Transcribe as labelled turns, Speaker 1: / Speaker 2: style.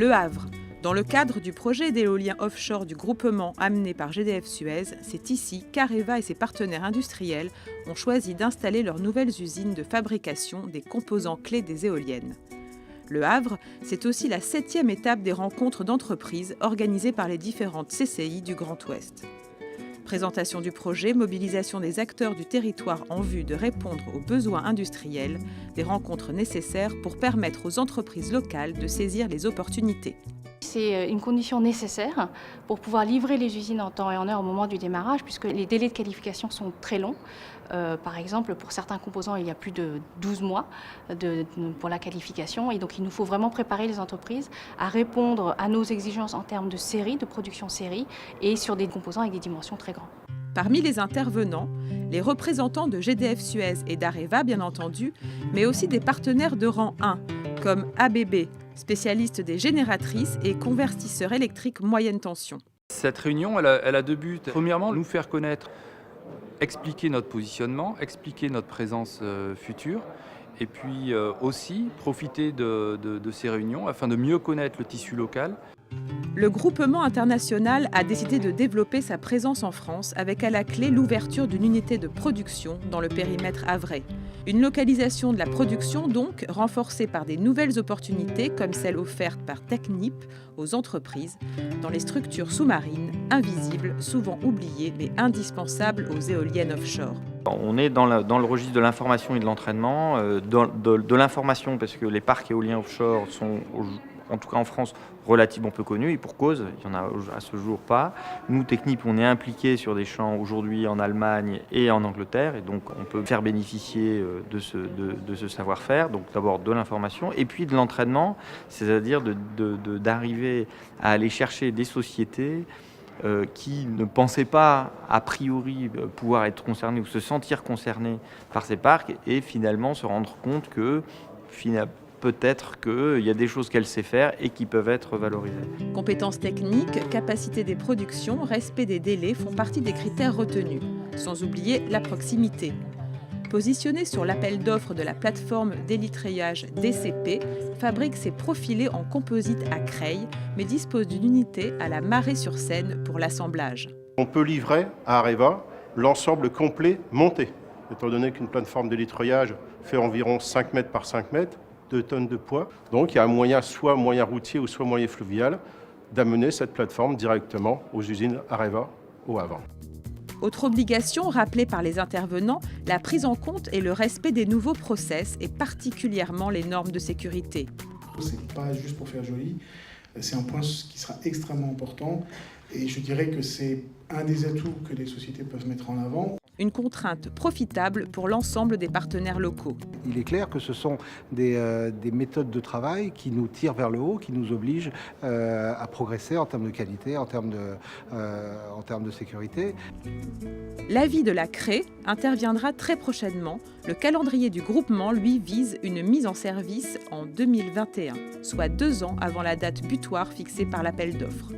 Speaker 1: Le Havre. Dans le cadre du projet d'éolien offshore du groupement amené par GDF Suez, c'est ici qu'Areva et ses partenaires industriels ont choisi d'installer leurs nouvelles usines de fabrication des composants clés des éoliennes. Le Havre, c'est aussi la 7e étape des rencontres d'entreprises organisées par les différentes CCI du Grand Ouest. Présentation du projet, mobilisation des acteurs du territoire en vue de répondre aux besoins industriels, des rencontres nécessaires pour permettre aux entreprises locales de saisir les opportunités.
Speaker 2: C'est une condition nécessaire pour pouvoir livrer les usines en temps et en heure au moment du démarrage, puisque les délais de qualification sont très longs. Par exemple, pour certains composants, il y a plus de 12 mois pour la qualification. Et donc, il nous faut vraiment préparer les entreprises à répondre à nos exigences en termes de série, de production série, et sur des composants avec des dimensions très grandes.
Speaker 1: Parmi les intervenants, les représentants de GDF Suez et d'Areva, bien entendu, mais aussi des partenaires de rang 1, comme ABB, spécialiste des génératrices et convertisseurs électriques moyenne tension.
Speaker 3: Cette réunion, elle a deux buts. Premièrement, nous faire connaître, expliquer notre positionnement, expliquer notre présence future, et puis aussi profiter de ces réunions afin de mieux connaître le tissu local.
Speaker 1: Le groupement international a décidé de développer sa présence en France avec à la clé l'ouverture d'une unité de production dans le périmètre havrais. Une localisation de la production donc renforcée par des nouvelles opportunités comme celles offertes par Technip aux entreprises dans les structures sous-marines, invisibles, souvent oubliées mais indispensables aux éoliennes offshore.
Speaker 4: On est dans le registre de l'information et de l'entraînement, de l'information parce que les parcs éoliens offshore sont, en tout cas en France, relativement peu connus, et pour cause, il n'y en a à ce jour pas. Nous, Technip, on est impliqués sur des champs aujourd'hui en Allemagne et en Angleterre, et donc on peut faire bénéficier de ce savoir-faire, donc d'abord de l'information, et puis de l'entraînement, c'est-à-dire d'arriver à aller chercher des sociétés qui ne pensaient pas a priori pouvoir être concernées ou se sentir concernées par ces parcs, et finalement se rendre compte que peut-être qu'il y a des choses qu'elle sait faire et qui peuvent être valorisées.
Speaker 1: Compétences techniques, capacité des productions, respect des délais font partie des critères retenus, sans oublier la proximité. Positionné sur l'appel d'offres de la plateforme d'élitrayage DCP, Fabrique s'est profilé en composite à Creil, mais dispose d'une unité à la Marée-sur-Seine pour l'assemblage.
Speaker 5: On peut livrer à Areva l'ensemble complet monté, étant donné qu'une plateforme d'élitrayage fait environ 5 mètres par 5 mètres, 2 tonnes de poids. Donc il y a un moyen, soit moyen routier ou soit moyen fluvial, d'amener cette plateforme directement aux usines Areva au Havre.
Speaker 1: Autre obligation rappelée par les intervenants, la prise en compte et le respect des nouveaux process et particulièrement les normes de sécurité.
Speaker 6: C'est pas juste pour faire joli, c'est un point qui sera extrêmement important et je dirais que c'est un des atouts que les sociétés peuvent mettre en avant.
Speaker 1: Une contrainte profitable pour l'ensemble des partenaires locaux.
Speaker 7: Il est clair que ce sont des méthodes de travail qui nous tirent vers le haut, qui nous obligent à progresser en termes de qualité, en termes de sécurité.
Speaker 1: L'avis de la CRE interviendra très prochainement. Le calendrier du groupement, lui, vise une mise en service en 2021, soit 2 ans avant la date butoir fixée par l'appel d'offres.